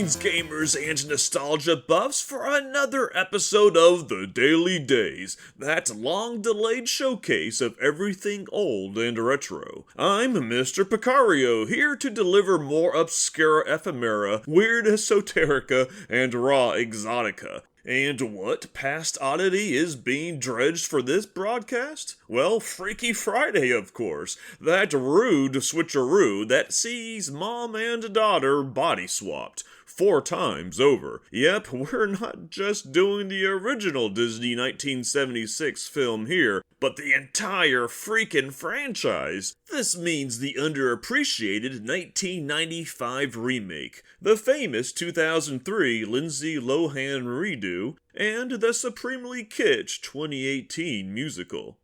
Greetings, gamers and nostalgia buffs, for another episode of The Daily Days, that long-delayed showcase of everything old and retro. I'm Mr. Picario, here to deliver more obscura ephemera, weird esoterica, and raw exotica. And what past oddity is being dredged for this broadcast? Well, Freaky Friday, of course. That rude switcheroo that sees mom and daughter body swapped 4 times over. Yep, we're not just doing the original Disney 1976 film here, but the entire freaking franchise. This means the underappreciated 1995 remake, the famous 2003 Lindsay Lohan redo, and the supremely kitsch 2018 musical.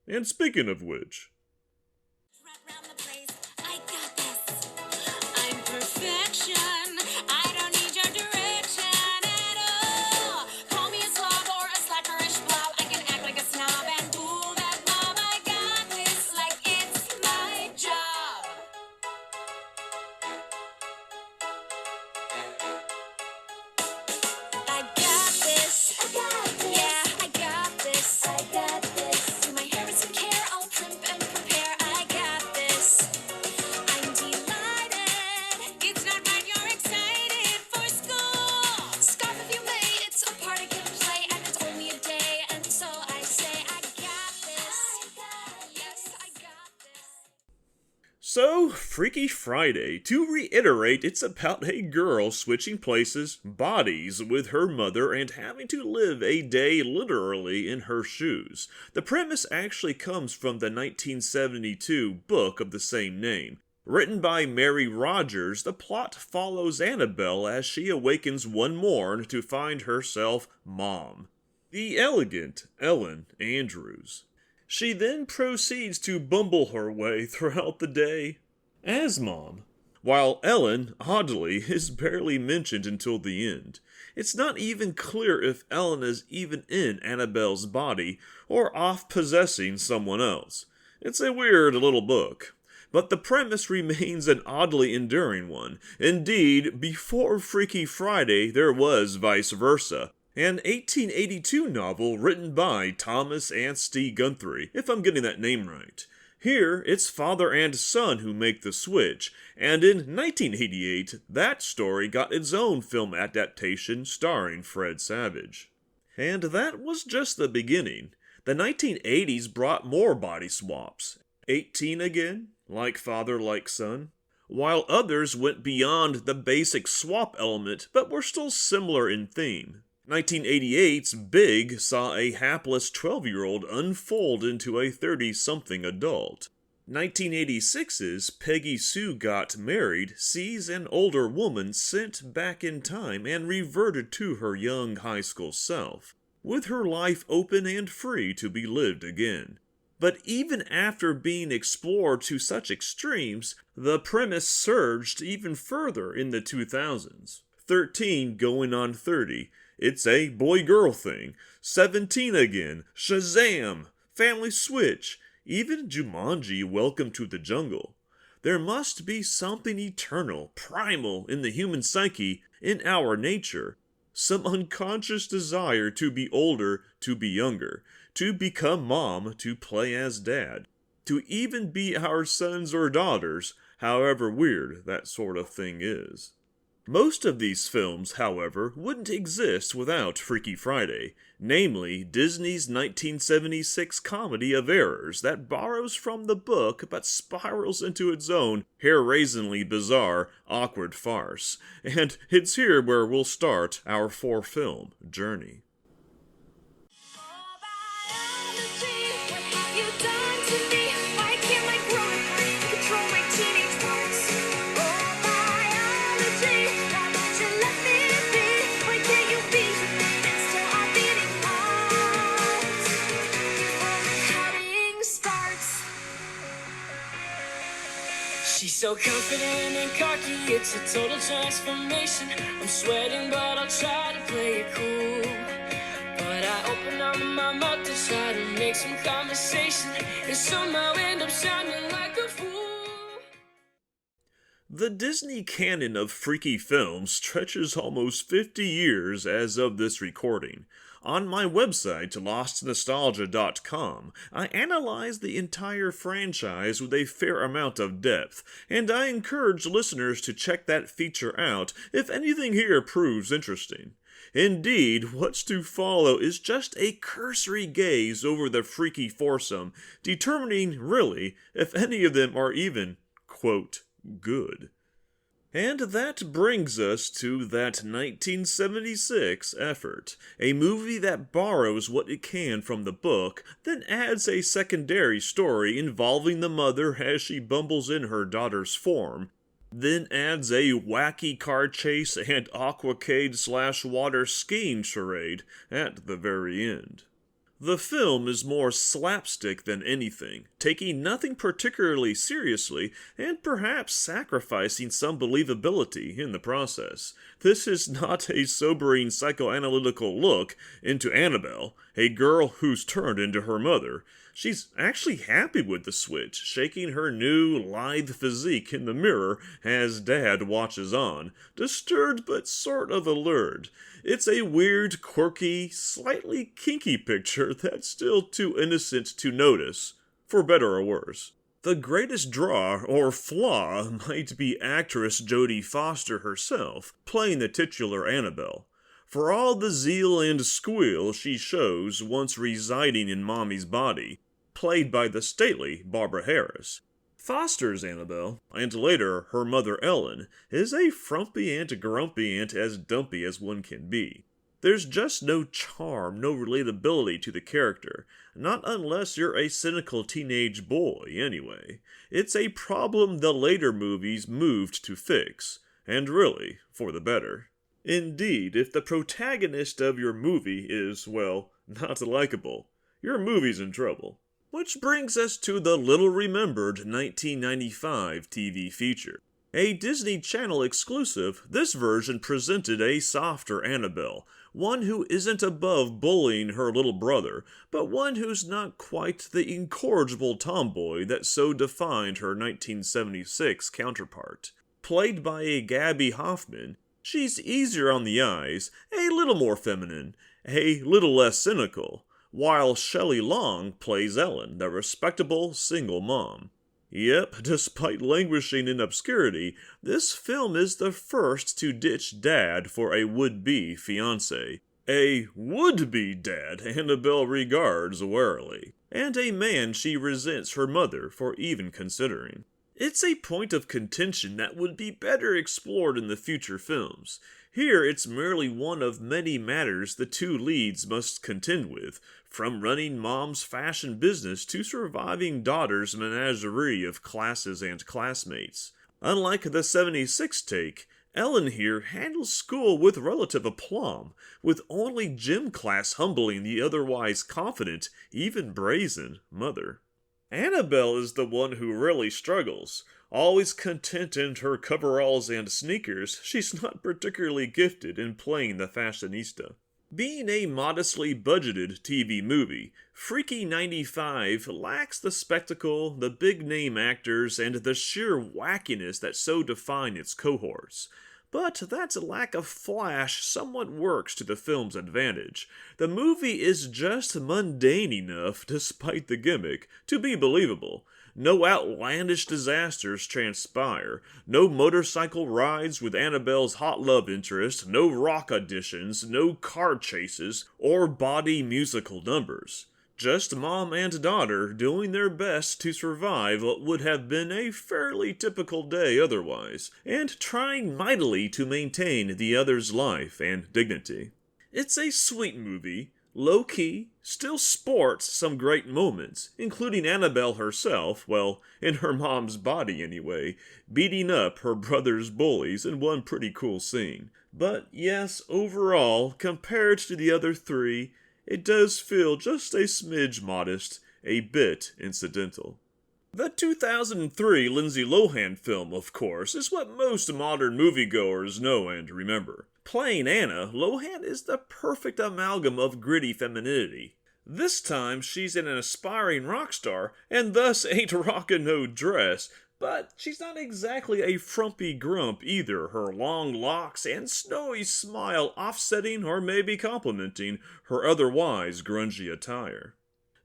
And speaking of which... So, Freaky Friday, to reiterate, it's about a girl switching places, bodies, with her mother and having to live a day literally in her shoes. The premise actually comes from the 1972 book of the same name. Written by Mary Rodgers, the plot follows Annabelle as she awakens one morn to find herself Mom, the elegant Ellen Andrews. She then proceeds to bumble her way throughout the day as Mom, while Ellen, oddly, is barely mentioned until the end. It's not even clear if Ellen is even in Annabelle's body or off possessing someone else. It's a weird little book. But the premise remains an oddly enduring one. Indeed, before Freaky Friday, there was vice versa. An 1882 novel written by Thomas Anstey Guthrie, if I'm getting that name right. Here, it's father and son who make the switch, and in 1988, that story got its own film adaptation starring Fred Savage. And that was just the beginning. The 1980s brought more body swaps. 18 again, like father, like son. While others went beyond the basic swap element, but were still similar in theme. 1988's Big saw a hapless 12-year-old unfold into a 30-something adult. 1986's Peggy Sue Got Married sees an older woman sent back in time and reverted to her young high school self, with her life open and free to be lived again. But even after being explored to such extremes, the premise surged even further in the 2000s. 13 going on 30. It's a boy-girl thing. 17 again. Shazam! Family Switch. Even Jumanji, Welcome to the Jungle. There must be something eternal, primal in the human psyche, in our nature. Some unconscious desire to be older, to be younger, to become mom, to play as dad, to even be our sons or daughters, however weird that sort of thing is. Most of these films, however, wouldn't exist without Freaky Friday, namely Disney's 1976 comedy of errors that borrows from the book but spirals into its own hair-raisingly bizarre, awkward farce. And it's here where we'll start our 4-film journey. She's so confident and cocky, it's a total transformation. I'm sweating, but I'll try to play it cool. But I open up my mouth to try to make some conversation, and somehow end up sounding like a fool. The Disney canon of freaky films stretches almost 50 years as of this recording. On my website, lostnostalgia.com, I analyze the entire franchise with a fair amount of depth, and I encourage listeners to check that feature out if anything here proves interesting. Indeed, what's to follow is just a cursory gaze over the freaky foursome, determining, really, if any of them are even, quote, good. And that brings us to that 1976 effort, a movie that borrows what it can from the book, then adds a secondary story involving the mother as she bumbles in her daughter's form, then adds a wacky car chase and aquacade/water skiing charade at the very end. The film is more slapstick than anything, taking nothing particularly seriously and perhaps sacrificing some believability in the process. This is not a sobering psychoanalytical look into Annabelle, a girl who's turned into her mother. She's actually happy with the switch, shaking her new, lithe physique in the mirror as Dad watches on, disturbed but sort of allured. It's a weird, quirky, slightly kinky picture that's still too innocent to notice, for better or worse. The greatest draw, or flaw, might be actress Jodie Foster herself, playing the titular Annabelle. For all the zeal and squeal she shows once residing in Mommy's body, played by the stately Barbara Harris, Foster's Annabelle, and later her mother Ellen, is a frumpy and grumpy and as dumpy as one can be. There's just no charm, no relatability to the character, not unless you're a cynical teenage boy, anyway. It's a problem the later movies moved to fix, and really, for the better. Indeed, if the protagonist of your movie is, well, not likable, your movie's in trouble. Which brings us to the little-remembered 1995 TV feature. A Disney Channel exclusive, this version presented a softer Annabelle, one who isn't above bullying her little brother, but one who's not quite the incorrigible tomboy that so defined her 1976 counterpart. Played by a Gabby Hoffman, she's easier on the eyes, a little more feminine, a little less cynical, while Shelley Long plays Ellen, the respectable single mom. Yep, despite languishing in obscurity, this film is the first to ditch Dad for a would-be fiancé. A would-be dad Annabelle regards warily, and a man she resents her mother for even considering. It's a point of contention that would be better explored in the future films. Here it's merely one of many matters the two leads must contend with, from running mom's fashion business to surviving daughter's menagerie of classes and classmates. Unlike the 76 take, Ellen here handles school with relative aplomb, with only gym class humbling the otherwise confident, even brazen, mother. Annabelle is the one who really struggles. Always content in her coveralls and sneakers, she's not particularly gifted in playing the fashionista. Being a modestly budgeted TV movie, Freaky 95 lacks the spectacle, the big-name actors, and the sheer wackiness that so define its cohorts. But that lack of flash somewhat works to the film's advantage. The movie is just mundane enough, despite the gimmick, to be believable. No outlandish disasters transpire, no motorcycle rides with Annabelle's hot love interest, no rock auditions, no car chases, or bawdy musical numbers. Just mom and daughter doing their best to survive what would have been a fairly typical day otherwise, and trying mightily to maintain the other's life and dignity. It's a sweet movie, low-key, still sports some great moments, including Annabelle herself, well, in her mom's body anyway, beating up her brother's bullies in one pretty cool scene. But yes, overall, compared to the other three, it does feel just a smidge modest, a bit incidental. The 2003 Lindsay Lohan film, of course, is what most modern moviegoers know and remember. Playing Anna, Lohan is the perfect amalgam of gritty femininity. This time she's an aspiring rock star, and thus ain't rockin' no dress, But she's not exactly a frumpy grump either, her long locks and snowy smile offsetting or maybe complementing her otherwise grungy attire.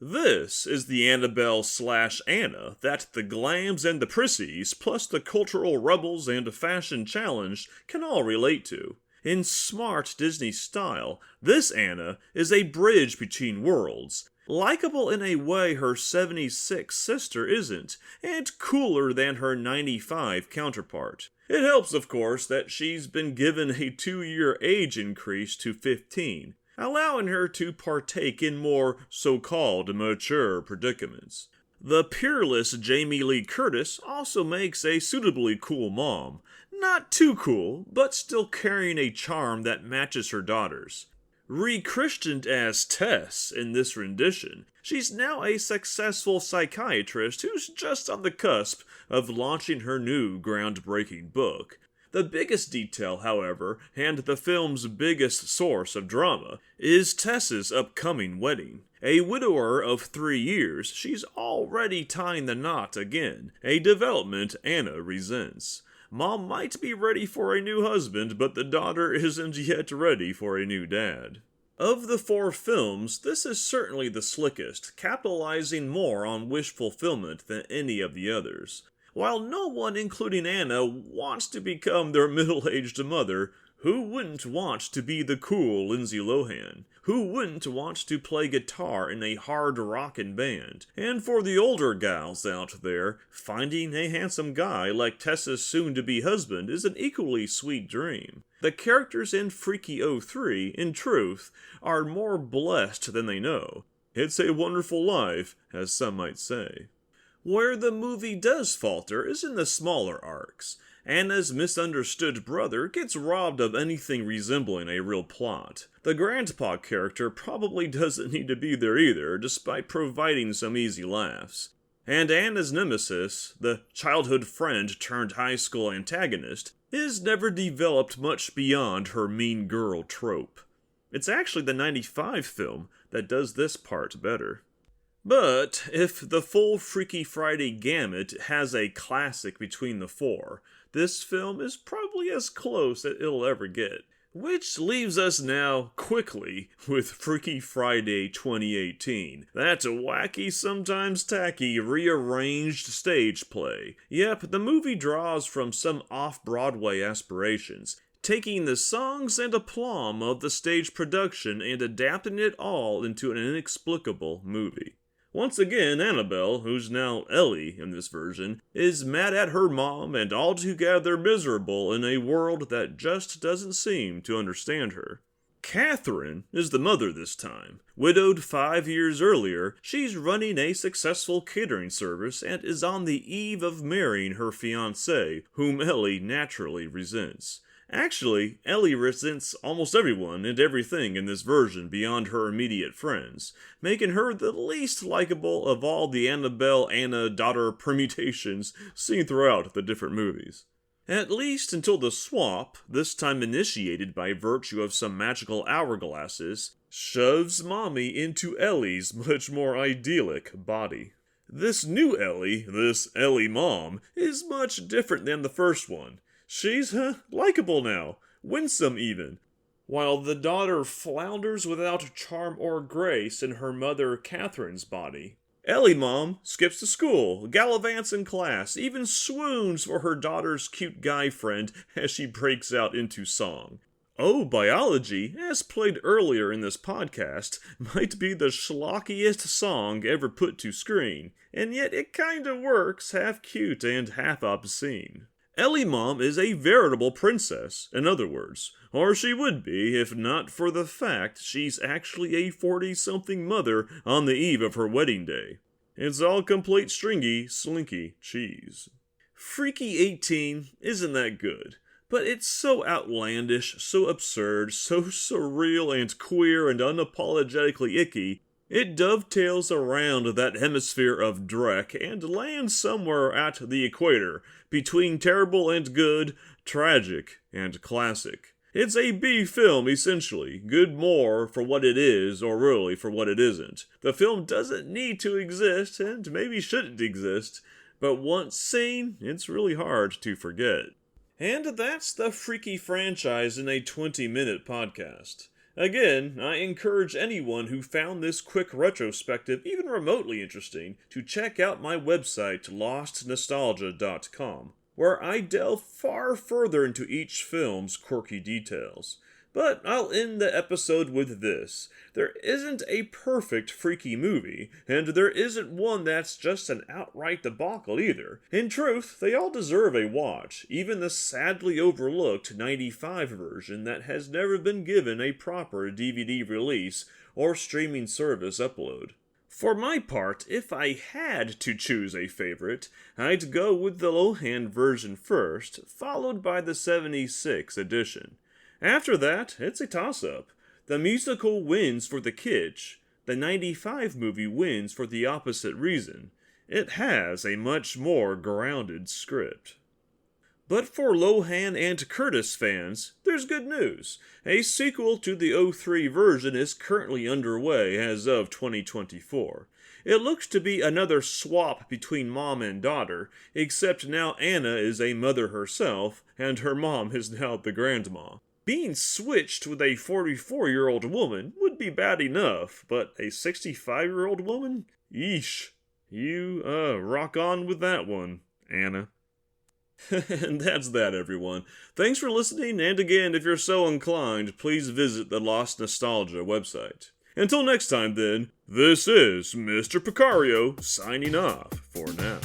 This is the Annabelle/Anna that the glams and the prissies, plus the cultural rebels and fashion challenged, can all relate to. In smart Disney style, this Anna is a bridge between worlds, likable in a way her 76 sister isn't, and cooler than her 95 counterpart. It helps, of course, that she's been given a 2-year age increase to 15, allowing her to partake in more so-called mature predicaments. The peerless Jamie Lee Curtis also makes a suitably cool mom. Not too cool, but still carrying a charm that matches her daughter's. Rechristened as Tess in this rendition, she's now a successful psychiatrist who's just on the cusp of launching her new groundbreaking book. The biggest detail, however, and the film's biggest source of drama, is Tess's upcoming wedding. A widower of 3 years, she's already tying the knot again, a development Anna resents. Mom might be ready for a new husband, but the daughter isn't yet ready for a new dad. Of the 4 films, this is certainly the slickest, capitalizing more on wish fulfillment than any of the others. While no one, including Anna, wants to become their middle-aged mother, who wouldn't want to be the cool Lindsay Lohan? Who wouldn't want to play guitar in a hard rockin' band? And for the older gals out there, finding a handsome guy like Tessa's soon-to-be husband is an equally sweet dream. The characters in Freaky 03, in truth, are more blessed than they know. It's a wonderful life, as some might say. Where the movie does falter is in the smaller arcs. Anna's misunderstood brother gets robbed of anything resembling a real plot. The grandpa character probably doesn't need to be there either, despite providing some easy laughs. And Anna's nemesis, the childhood friend turned high school antagonist, is never developed much beyond her mean girl trope. It's actually the 95 film that does this part better. But if the full Freaky Friday gamut has a classic between the 4, this film is probably as close as it'll ever get. Which leaves us now, quickly, with Freaky Friday 2018. That wacky, sometimes tacky, rearranged stage play. Yep, the movie draws from some off-Broadway aspirations, taking the songs and aplomb of the stage production and adapting it all into an inexplicable movie. Once again, Annabelle, who's now Ellie in this version, is mad at her mom and altogether miserable in a world that just doesn't seem to understand her. Catherine is the mother this time. Widowed 5 years earlier, she's running a successful catering service and is on the eve of marrying her fiancé, whom Ellie naturally resents. Actually, Ellie resents almost everyone and everything in this version beyond her immediate friends, making her the least likable of all the Annabelle-Anna-daughter permutations seen throughout the different movies. At least until the swap, this time initiated by virtue of some magical hourglasses, shoves Mommy into Ellie's much more idyllic body. This new Ellie, this Ellie mom, is much different than the first one. She's, likable now, winsome even, while the daughter flounders without charm or grace in her mother Catherine's body. Ellie mom skips to school, gallivants in class, even swoons for her daughter's cute guy friend as she breaks out into song. Oh, Biology, as played earlier in this podcast, might be the schlockiest song ever put to screen, and yet it kinda works, half cute and half obscene. Ellie Mom is a veritable princess, in other words, or she would be if not for the fact she's actually a 40-something mother on the eve of her wedding day. It's all complete stringy, slinky cheese. Freaky 18 isn't that good, but it's so outlandish, so absurd, so surreal and queer and unapologetically icky, it dovetails around that hemisphere of Drek and lands somewhere at the equator, between terrible and good, tragic and classic. It's a B film, essentially, good more for what it is, or really for what it isn't. The film doesn't need to exist, and maybe shouldn't exist, but once seen, it's really hard to forget. And that's the Freaky franchise in a 20-minute podcast. Again, I encourage anyone who found this quick retrospective even remotely interesting to check out my website lostnostalgia.com, where I delve far further into each film's quirky details. But I'll end the episode with this. There isn't a perfect freaky movie, and there isn't one that's just an outright debacle either. In truth, they all deserve a watch, even the sadly overlooked 95 version that has never been given a proper DVD release or streaming service upload. For my part, if I had to choose a favorite, I'd go with the Lohan version first, followed by the 76 edition. After that, it's a toss-up. The musical wins for the kitsch. The 95 movie wins for the opposite reason. It has a much more grounded script. But for Lohan and Curtis fans, there's good news. A sequel to the 03 version is currently underway as of 2024. It looks to be another swap between mom and daughter, except now Anna is a mother herself, and her mom is now the grandma. Being switched with a 44-year-old woman would be bad enough, but a 65-year-old woman? Yeesh. You, rock on with that one, Anna. And that's that, everyone. Thanks for listening, and again, if you're so inclined, please visit the Lost Nostalgia website. Until next time, then, this is Mr. Picario signing off for now.